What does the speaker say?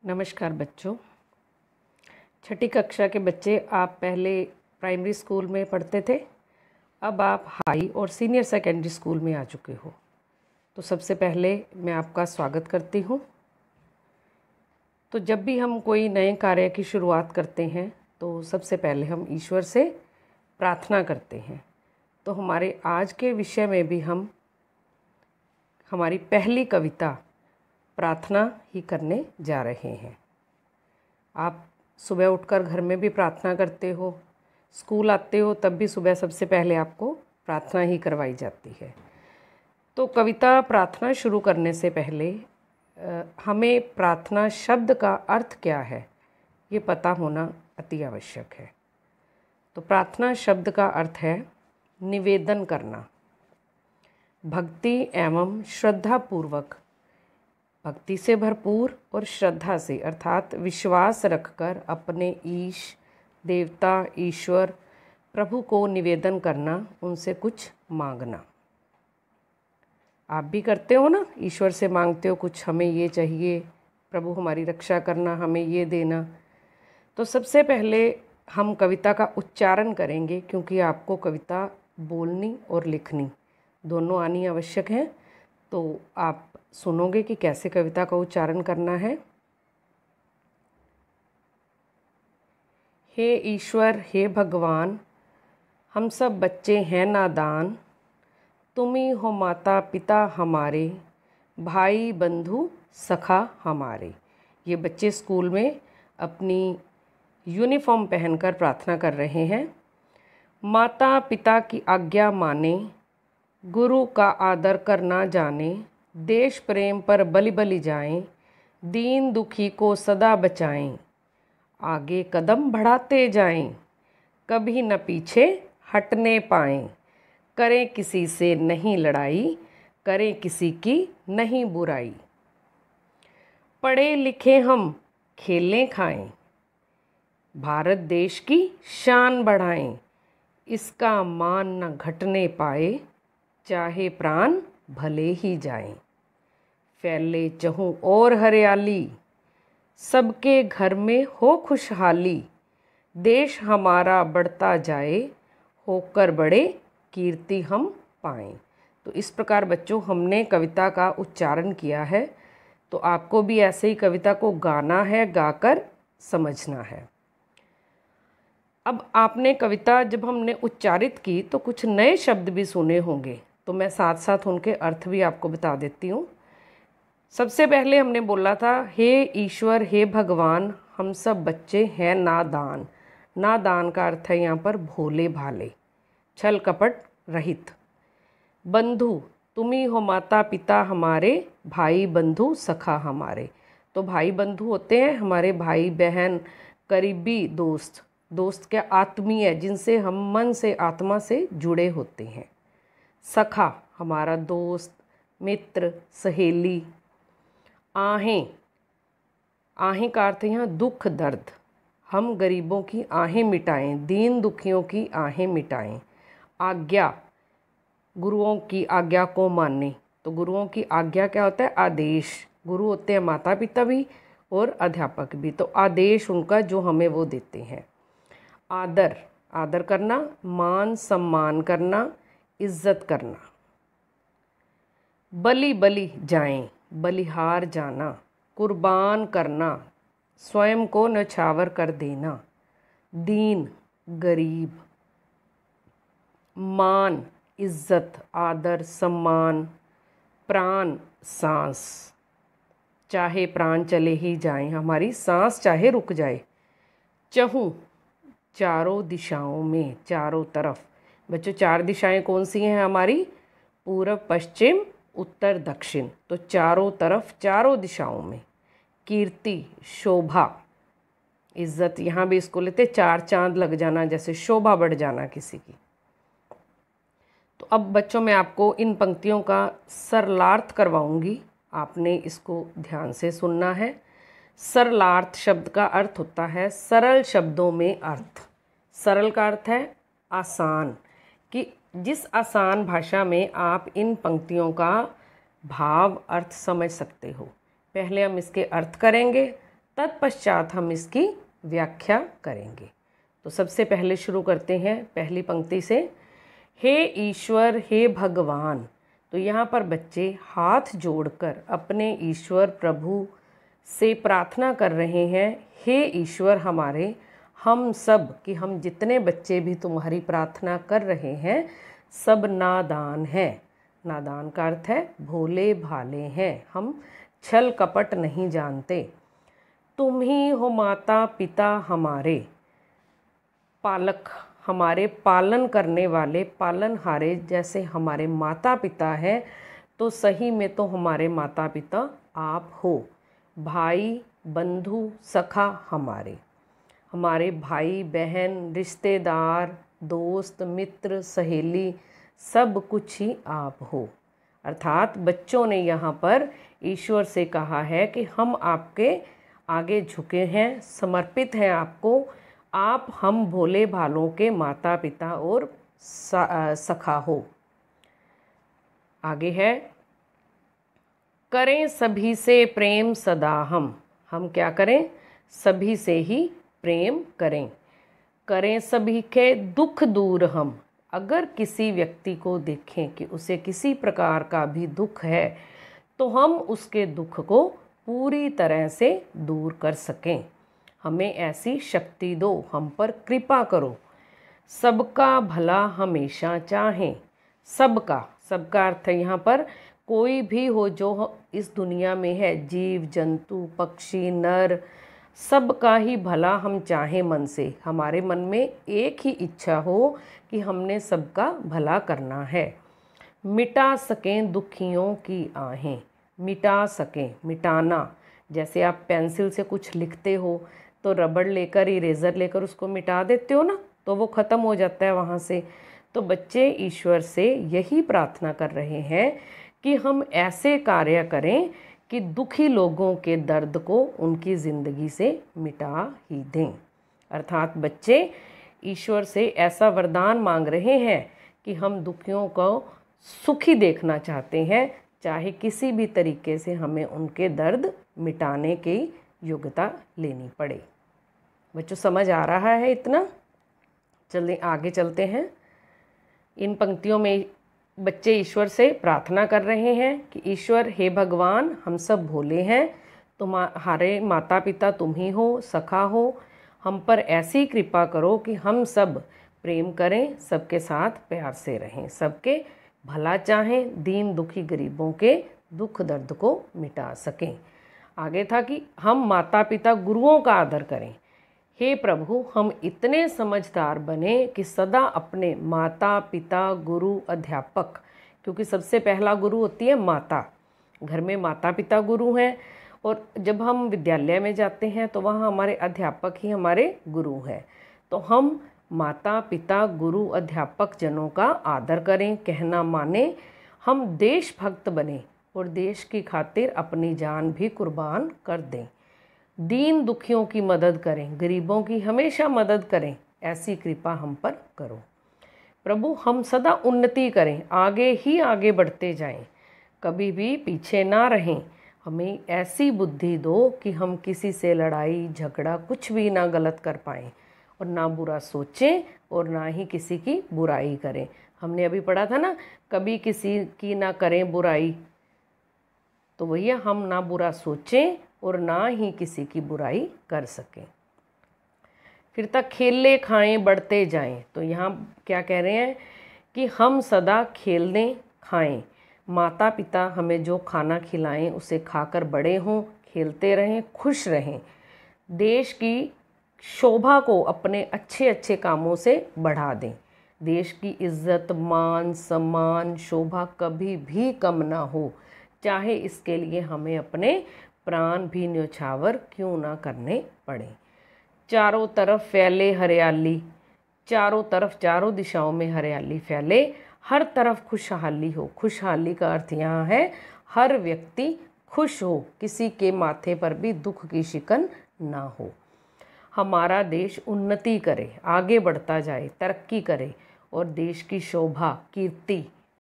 नमस्कार बच्चों। छठी कक्षा के बच्चे, आप पहले प्राइमरी स्कूल में पढ़ते थे, अब आप हाई और सीनियर सेकेंडरी स्कूल में आ चुके हो। तो सबसे पहले मैं आपका स्वागत करती हूँ। तो जब भी हम कोई नए कार्य की शुरुआत करते हैं तो सबसे पहले हम ईश्वर से प्रार्थना करते हैं। तो हमारे आज के विषय में भी हम हमारी पहली कविता प्रार्थना ही करने जा रहे हैं। आप सुबह उठकर घर में भी प्रार्थना करते हो, स्कूल आते हो तब भी सुबह सबसे पहले आपको प्रार्थना ही करवाई जाती है। तो कविता प्रार्थना शुरू करने से पहले हमें प्रार्थना शब्द का अर्थ क्या है ये पता होना अति आवश्यक है। तो प्रार्थना शब्द का अर्थ है निवेदन करना, भक्ति एवं श्रद्धापूर्वक, भक्ति से भरपूर और श्रद्धा से अर्थात विश्वास रखकर अपने ईश, देवता, ईश्वर, प्रभु को निवेदन करना, उनसे कुछ मांगना। आप भी करते हो ना, ईश्वर से मांगते हो कुछ, हमें ये चाहिए, प्रभु हमारी रक्षा करना, हमें ये देना। तो सबसे पहले हम कविता का उच्चारण करेंगे, क्योंकि आपको कविता बोलनी और लिखनी दोनों आनी आवश्यक है। तो आप सुनोगे कि कैसे कविता का उच्चारण करना है। हे ईश्वर, हे भगवान, हम सब बच्चे हैं नादान, तुम ही हो माता पिता हमारे, भाई बंधु सखा हमारे। ये बच्चे स्कूल में अपनी यूनिफॉर्म पहनकर प्रार्थना कर रहे हैं। माता पिता की आज्ञा माने, गुरु का आदर करना जाने, देश प्रेम पर बलि बलि जाएं, दीन दुखी को सदा बचाएं, आगे कदम बढ़ाते जाएं, कभी न पीछे हटने पाएं, करें किसी से नहीं लड़ाई, करें किसी की नहीं बुराई, पढ़े लिखे हम खेलें खाएं, भारत देश की शान बढ़ाएं, इसका मान न घटने पाए, चाहे प्राण भले ही जाएं, फैले चहूँ और हरियाली, सबके घर में हो खुशहाली, देश हमारा बढ़ता जाए, होकर बड़े कीर्ति हम पाएं। तो इस प्रकार बच्चों हमने कविता का उच्चारण किया है। तो आपको भी ऐसे ही कविता को गाना है, गाकर समझना है। अब आपने कविता जब हमने उच्चारित की तो कुछ नए शब्द भी सुने होंगे, तो मैं साथ साथ उनके अर्थ भी आपको बता देती हूँ। सबसे पहले हमने बोला था, हे ईश्वर, हे भगवान, हम सब बच्चे हैं नादान। नादान का अर्थ है यहाँ पर भोले भाले, छल कपट रहित। बंधु, तुम ही हो माता पिता हमारे, भाई बंधु सखा हमारे। तो भाई बंधु होते हैं हमारे भाई बहन, करीबी दोस्त, दोस्त क्या आत्मीय, जिनसे हम मन से आत्मा से जुड़े होते हैं। सखा हमारा दोस्त, मित्र, सहेली। आहें, आहें का अर्थ यहाँ दुख दर्द, हम गरीबों की आहें मिटाएं, दीन दुखियों की आहें मिटाएं। आज्ञा, गुरुओं की आज्ञा को माने। तो गुरुओं की आज्ञा क्या होता है? आदेश। गुरु होते हैं माता पिता भी और अध्यापक भी, तो आदेश उनका जो हमें वो देते हैं। आदर, आदर करना, मान सम्मान करना, इज्जत करना। बलि बलि जाएं, बलिहार जाना, कुर्बान करना, स्वयं को न्यौछावर कर देना। दीन, गरीब। मान, इज्जत, आदर, सम्मान। प्राण, सांस, चाहे प्राण चले ही जाएं, हमारी सांस चाहे रुक जाए। चहूँ, चारों दिशाओं में, चारों तरफ। बच्चों चार दिशाएं कौन सी हैं हमारी? पूर्व, पश्चिम, उत्तर, दक्षिण। तो चारों तरफ, चारों दिशाओं में। कीर्ति, शोभा, इज्जत, यहाँ भी इसको लेते चार चांद लग जाना, जैसे शोभा बढ़ जाना किसी की। तो अब बच्चों मैं आपको इन पंक्तियों का सरलार्थ करवाऊंगी, आपने इसको ध्यान से सुनना है। सरलार्थ शब्द का अर्थ होता है सरल शब्दों में अर्थ। सरल का अर्थ है आसान, कि जिस आसान भाषा में आप इन पंक्तियों का भाव अर्थ समझ सकते हो। पहले हम इसके अर्थ करेंगे, तत्पश्चात हम इसकी व्याख्या करेंगे। तो सबसे पहले शुरू करते हैं पहली पंक्ति से। हे ईश्वर, हे भगवान। तो यहाँ पर बच्चे हाथ जोड़कर अपने ईश्वर प्रभु से प्रार्थना कर रहे हैं, हे ईश्वर हमारे, हम सब कि हम जितने बच्चे भी तुम्हारी प्रार्थना कर रहे हैं सब नादान हैं। नादान का अर्थ है भोले भाले हैं, हम छल कपट नहीं जानते। तुम ही हो माता पिता हमारे, पालक हमारे, पालन करने वाले, पालनहारे। जैसे हमारे माता पिता हैं तो सही में तो हमारे माता पिता आप हो। भाई बंधु सखा हमारे, हमारे भाई बहन रिश्तेदार दोस्त मित्र सहेली सब कुछ ही आप हो। अर्थात बच्चों ने यहाँ पर ईश्वर से कहा है कि हम आपके आगे झुके हैं, समर्पित हैं आपको। आप हम भोले भालों के माता पिता और सखा हो। आगे है, करें सभी से प्रेम सदा हम क्या करें? सभी से ही प्रेम करें। करें सभी के दुख दूर हम। अगर किसी व्यक्ति को देखें कि उसे किसी प्रकार का भी दुख है तो हम उसके दुख को पूरी तरह से दूर कर सकें। हमें ऐसी शक्ति दो, हम पर कृपा करो। सबका भला हमेशा चाहें। सबका, सबका अर्थ है यहाँ पर कोई भी हो जो इस दुनिया में है, जीव जंतु पक्षी नर, सबका ही भला हम चाहें मन से। हमारे मन में एक ही इच्छा हो कि हमने सबका भला करना है। मिटा सकें दुखियों की आहें। मिटा सकें, मिटाना। जैसे आप पेंसिल से कुछ लिखते हो तो रबड़ लेकर इरेज़र लेकर उसको मिटा देते हो ना, तो वो ख़त्म हो जाता है वहाँ से। तो बच्चे ईश्वर से यही प्रार्थना कर रहे हैं कि हम ऐसे कार्य करें कि दुखी लोगों के दर्द को उनकी ज़िंदगी से मिटा ही दें। अर्थात बच्चे ईश्वर से ऐसा वरदान मांग रहे हैं कि हम दुखियों को सुखी देखना चाहते हैं, चाहे किसी भी तरीके से हमें उनके दर्द मिटाने की योग्यता लेनी पड़े। बच्चों समझ आ रहा है इतना? चलिए आगे चलते हैं। इन पंक्तियों में बच्चे ईश्वर से प्रार्थना कर रहे हैं कि ईश्वर हे भगवान, हम सब भोले हैं, तुम्हारे माता पिता तुम ही हो, सखा हो। हम पर ऐसी कृपा करो कि हम सब प्रेम करें, सबके साथ प्यार से रहें, सबके भला चाहें, दीन दुखी गरीबों के दुख दर्द को मिटा सकें। आगे था कि हम माता पिता गुरुओं का आदर करें। हे प्रभु, हम इतने समझदार बने कि सदा अपने माता पिता गुरु अध्यापक, क्योंकि सबसे पहला गुरु होती है माता, घर में माता पिता गुरु हैं, और जब हम विद्यालय में जाते हैं तो वहाँ हमारे अध्यापक ही हमारे गुरु हैं। तो हम माता पिता गुरु अध्यापक जनों का आदर करें, कहना माने। हम देशभक्त बने और देश की खातिर अपनी जान भी कुर्बान कर दें। दीन दुखियों की मदद करें, गरीबों की हमेशा मदद करें, ऐसी कृपा हम पर करो। प्रभु, हम सदा उन्नति करें, आगे ही आगे बढ़ते जाएं, कभी भी पीछे ना रहें। हमें ऐसी बुद्धि दो कि हम किसी से लड़ाई झगड़ा कुछ भी ना गलत कर पाएँ, और ना बुरा सोचें और ना ही किसी की बुराई करें। हमने अभी पढ़ा था ना, कभी किसी की ना करें बुराई। तो भैया हम ना बुरा सोचें और ना ही किसी की बुराई कर सकें। फिर तक खेले खाएं बढ़ते जाएं। तो यहाँ क्या कह रहे हैं कि हम सदा खेलने खाएं, माता पिता हमें जो खाना खिलाएं उसे खाकर बड़े हों, खेलते रहें, खुश रहें। देश की शोभा को अपने अच्छे अच्छे कामों से बढ़ा दें। देश की इज्जत मान सम्मान शोभा कभी भी कम ना हो, चाहे इसके लिए हमें अपने प्राण भी न्यौछावर क्यों ना करने पड़े। चारों तरफ फैले हरियाली, चारों तरफ चारों दिशाओं में हरियाली फैले, हर तरफ खुशहाली हो। खुशहाली का अर्थ यहाँ है हर व्यक्ति खुश हो, किसी के माथे पर भी दुख की शिकन ना हो। हमारा देश उन्नति करे, आगे बढ़ता जाए, तरक्की करे और देश की शोभा कीर्ति